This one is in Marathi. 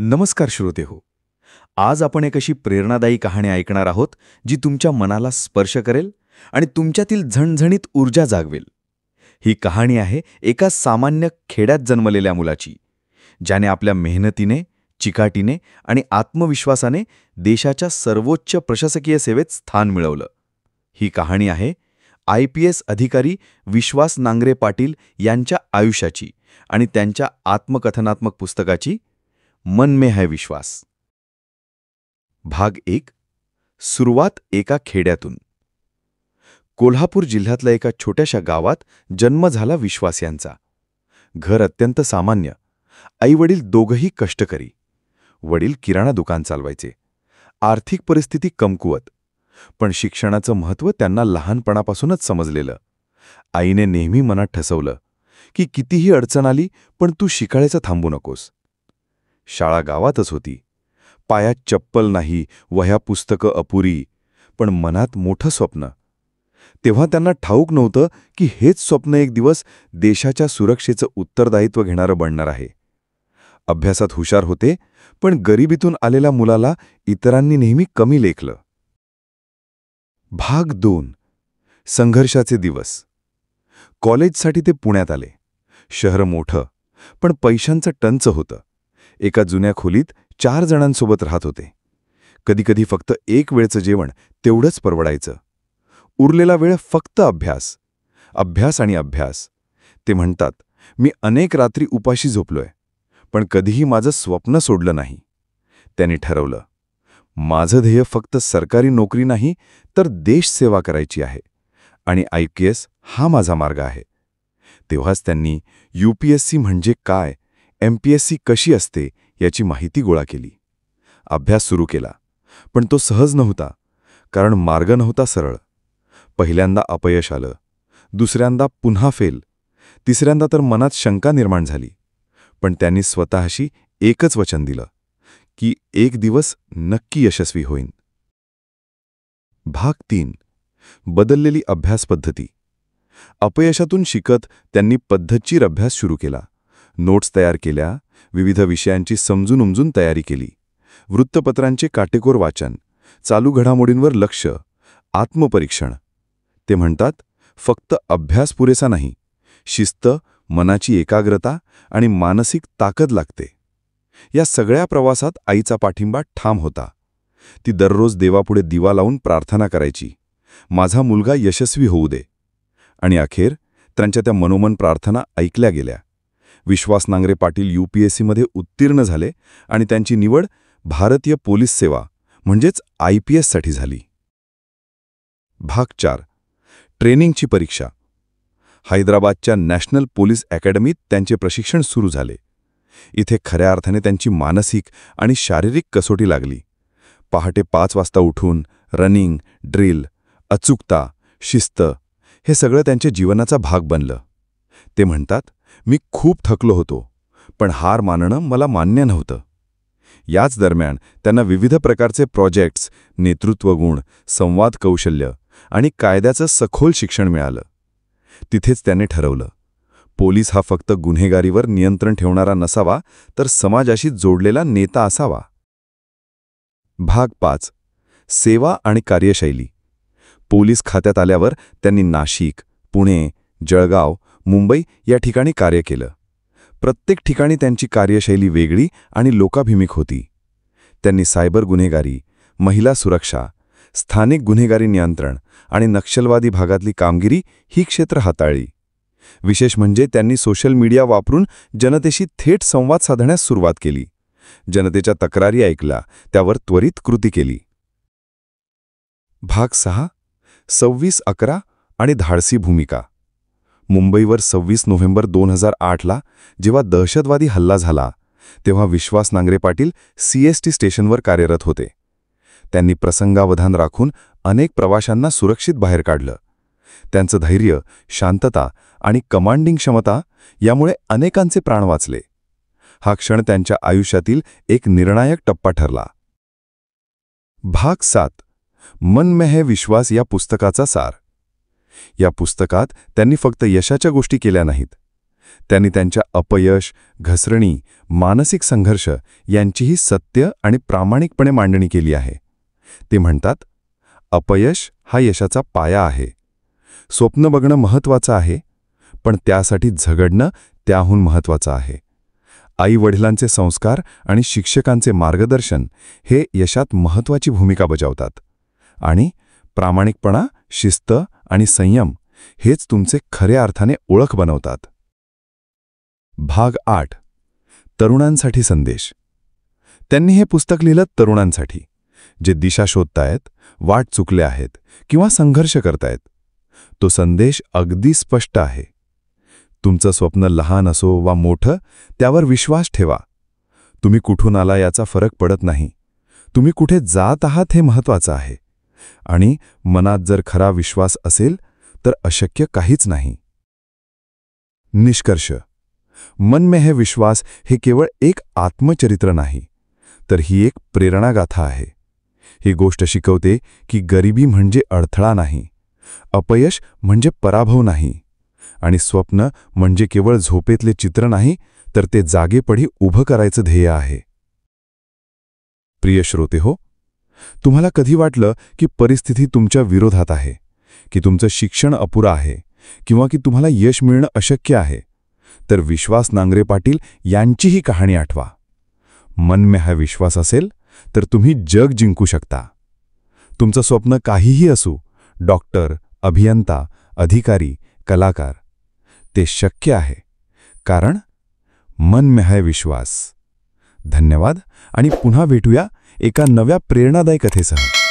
नमस्कार श्रोते हो. आज आपण एक अशी प्रेरणादायी कहाणी ऐकणार आहोत जी तुमच्या मनाला स्पर्श करेल आणि तुमच्यातील झणझणीत ऊर्जा जागवेल. ही कहाणी आहे एका सामान्य खेड्यात जन्मलेल्या मुलाची, ज्याने आपल्या मेहनतीने, चिकाटीने आणि आत्मविश्वासाने देशाच्या सर्वोच्च प्रशासकीय सेवेत स्थान मिळवलं. ही कहाणी आहे IPS अधिकारी विश्वास नांगरे पाटील यांच्या आयुष्याची आणि त्यांच्या आत्मकथनात्मक पुस्तकाची मन में है विश्वास. भाग 1. सुरुवात एका खेड्यातून. कोल्हापूर जिल्ह्यातल्या एका छोट्याशा गावात जन्म झाला विश्वास यांचा. घर अत्यंत सामान्य. आईवडील दोघंही कष्टकरी. वडील किराणा दुकान चालवायचे. आर्थिक परिस्थिती कमकुवत. पण शिक्षणाचं महत्त्व त्यांना लहानपणापासूनच समजलेलं. आईने नेहमी मनात ठसवलं की कितीही अडचण आली पण तू शिकायचं थांबू नकोस. शाळा गावातच होती. पायात चप्पल नाही, वह्या पुस्तकं अपुरी, पण मनात मोठं स्वप्न. तेव्हा त्यांना ठाऊक नव्हतं की हेच स्वप्न एक दिवस देशाच्या सुरक्षेचं उत्तरदायित्व घेणारं बनणार आहे. अभ्यासात हुशार होते, पण गरिबीतून आलेल्या मुलाला इतरांनी नेहमी कमी लेखलं. भाग 2. संघर्षाचे दिवस. कॉलेजसाठी ते पुण्यात आले. शहर मोठं, पण पैशांचं टंच होतं. एका जुन्या खोलीत 4 जणांसोबत राहत होते. कधीकधी फक्त एक वेळचं जेवण तेवढंच परवडायचं. उरलेला वेळ फक्त अभ्यास, अभ्यास आणि अभ्यास. ते म्हणतात, मी अनेक रात्री उपाशी झोपलोय, पण कधीही माझं स्वप्न सोडलं नाही. त्यांनी ठरवलं, माझं ध्येय फक्त सरकारी नोकरी नाही तर देशसेवा करायची आहे आणि IPS हा माझा मार्ग आहे. तेव्हाच त्यांनी UPSC म्हणजे काय, MPSC कशी असते याची माहिती गोळा केली. अभ्यास सुरू केला, पण तो सहज नव्हता, कारण मार्ग नव्हता सरळ. पहिल्यांदा अपयश आलं, दुसऱ्यांदा पुन्हा फेल, तिसऱ्यांदा तर मनात शंका निर्माण झाली. पण त्यांनी स्वतःशी एकच वचन दिलं की एक दिवस नक्की यशस्वी होईन. भाग 3. बदललेली अभ्यास पद्धती. अपयशातून शिकत त्यांनी पद्धतशीर अभ्यास सुरू केला. नोट्स तयार केल्या, विविध विषयांची समजून उमजून तयारी केली. वृत्तपत्रांचे काटेकोर वाचन, चालू घडामोडींवर लक्ष, आत्मपरीक्षण. ते म्हणतात, फक्त अभ्यास पुरेसा नाही, शिस्त, मनाची एकाग्रता आणि मानसिक ताकद लागते. या सगळ्या प्रवासात आईचा पाठिंबा ठाम होता. ती दररोज देवापुढे दिवा लावून प्रार्थना करायची, माझा मुलगा यशस्वी होऊ दे. आणि अखेर त्यांच्या त्या मनोमन प्रार्थना ऐकल्या गेल्या. विश्वास नांगरे पाटील UPSCमध्ये उत्तीर्ण झाले आणि त्यांची निवड भारतीय पोलीस सेवा म्हणजेच IPS साठी झाली. भाग 4. ट्रेनिंगची परीक्षा. हैदराबादच्या नॅशनल पोलीस अकॅडमीत त्यांचे प्रशिक्षण सुरू झाले. इथे खऱ्या अर्थाने त्यांची मानसिक आणि शारीरिक कसोटी लागली. पहाटे 5 वाजता उठून रनिंग, ड्रिल, अचूकता, शिस्त हे सगळं त्यांच्या जीवनाचा भाग बनलं. ते म्हणतात, मी खूप थकलो होतो, पण हार मानणं मला मान्य नव्हतं. याच दरम्यान त्यांना विविध प्रकारचे प्रोजेक्ट्स, नेतृत्वगुण, संवाद कौशल्य आणि कायद्याचं सखोल शिक्षण मिळालं. तिथेच त्यांनी ठरवलं, पोलीस हा फक्त गुन्हेगारीवर नियंत्रण ठेवणारा नसावा, तर समाजाशी जोडलेला नेता असावा. भाग 5. सेवा आणि कार्यशैली. पोलीस खात्यात आल्यावर त्यांनी नाशिक, पुणे, जळगाव, मुंबई या ठिकाणी कार्य केलं. प्रत्येक ठिकाणी त्यांची कार्यशैली वेगळी आणि लोकाभिमुख होती. त्यांनी सायबर गुन्हेगारी, महिला सुरक्षा, स्थानिक गुन्हेगारी नियंत्रण आणि नक्षलवादी भागातली कामगिरी ही क्षेत्र हाताळली. विशेष म्हणजे त्यांनी सोशल मीडिया वापरून जनतेशी थेट संवाद साधण्यास सुरुवात केली. जनतेच्या तक्रारी ऐकल्या, त्यावर त्वरित कृती केली. भाग 6. 26/11 आणि धाडसी भूमिका. मुंबईवर 26 नोव्हेंबर 2008ला जेव्हा दहशतवादी हल्ला झाला, तेव्हा विश्वास नांगरे पाटील CST स्टेशनवर कार्यरत होते. त्यांनी प्रसंगावधान राखून अनेक प्रवाशांना सुरक्षित बाहेर काढलं. त्यांचं धैर्य, शांतता आणि कमांडिंग क्षमता यामुळे अनेकांचे प्राण वाचले. हा क्षण त्यांच्या आयुष्यातील एक निर्णायक टप्पा ठरला. भाग 7. मन में है विश्वास या पुस्तकाचा सार. या पुस्तकात त्यांनी फक्त यशाच्या गोष्टी केल्या नाहीत, त्यांनी त्यांच्या अपयश, घसरणी, मानसिक संघर्ष यांचीही सत्य आणि प्रामाणिकपणे मांडणी केली आहे. ते म्हणतात, अपयश हा यशाचा पाया आहे. स्वप्न बघणं महत्त्वाचं आहे, पण त्यासाठी झगडणं त्याहून महत्त्वाचं आहे. आई-वडिलांचे संस्कार आणि शिक्षकांचे मार्गदर्शन हे यशात महत्त्वाची भूमिका बजावतात. आणि प्रामाणिकपणा, शिस्त आणि संयम हेच तुमचे खऱ्या अर्थाने ओळख बनवतात. भाग 8. तरुणांसाठी संदेश. त्यांनी हे पुस्तक लिहिलं तरुणांसाठी, जे दिशा शोधतायत, वाट चुकले आहेत किंवा संघर्ष करतायत. तो संदेश अगदी स्पष्ट आहे. तुमचं स्वप्न लहान असो वा मोठं, त्यावर विश्वास ठेवा. तुम्ही कुठून आला याचा फरक पडत नाही. तुम्ही कुठे जात आहात हे महत्त्वाचं आहे. आणि मनात जर खरा विश्वास असेल तर अशक्य काहीच नाही. निष्कर्ष. मन में है विश्वास हे केवळ एक आत्मचरित्र नाही, तर ही एक प्रेरणागाथा आहे. ही गोष्ट शिकवते की गरिबी म्हणजे अडथळा नाही, अपयश म्हणजे पराभव नाही, आणि स्वप्न म्हणजे केवळ झोपेतले चित्र नाही, तर ते जागेपणी उभं करायचं ध्येय आहे. प्रिय श्रोतेहो, तुम्हाला कधी वाटलं की परिस्थिती तुमच्या विरोधात आहे, की तुमचं शिक्षण अपुरं आहे, किंवा की तुम्हाला यश मिळणं अशक्य आहे, तर विश्वास नांगरे पाटील यांचीही कहाणी आठवा. मन में हा विश्वास असेल तर तुम्ही जग जिंकू शकता. तुमचं स्वप्न काहीही असू, डॉक्टर, अभियंता, अधिकारी, कलाकार, ते शक्य आहे, कारण मन में है विश्वास. धन्यवाद आणि पुन्हा भेटूया एका नव्या प्रेरणादायी कथेसह.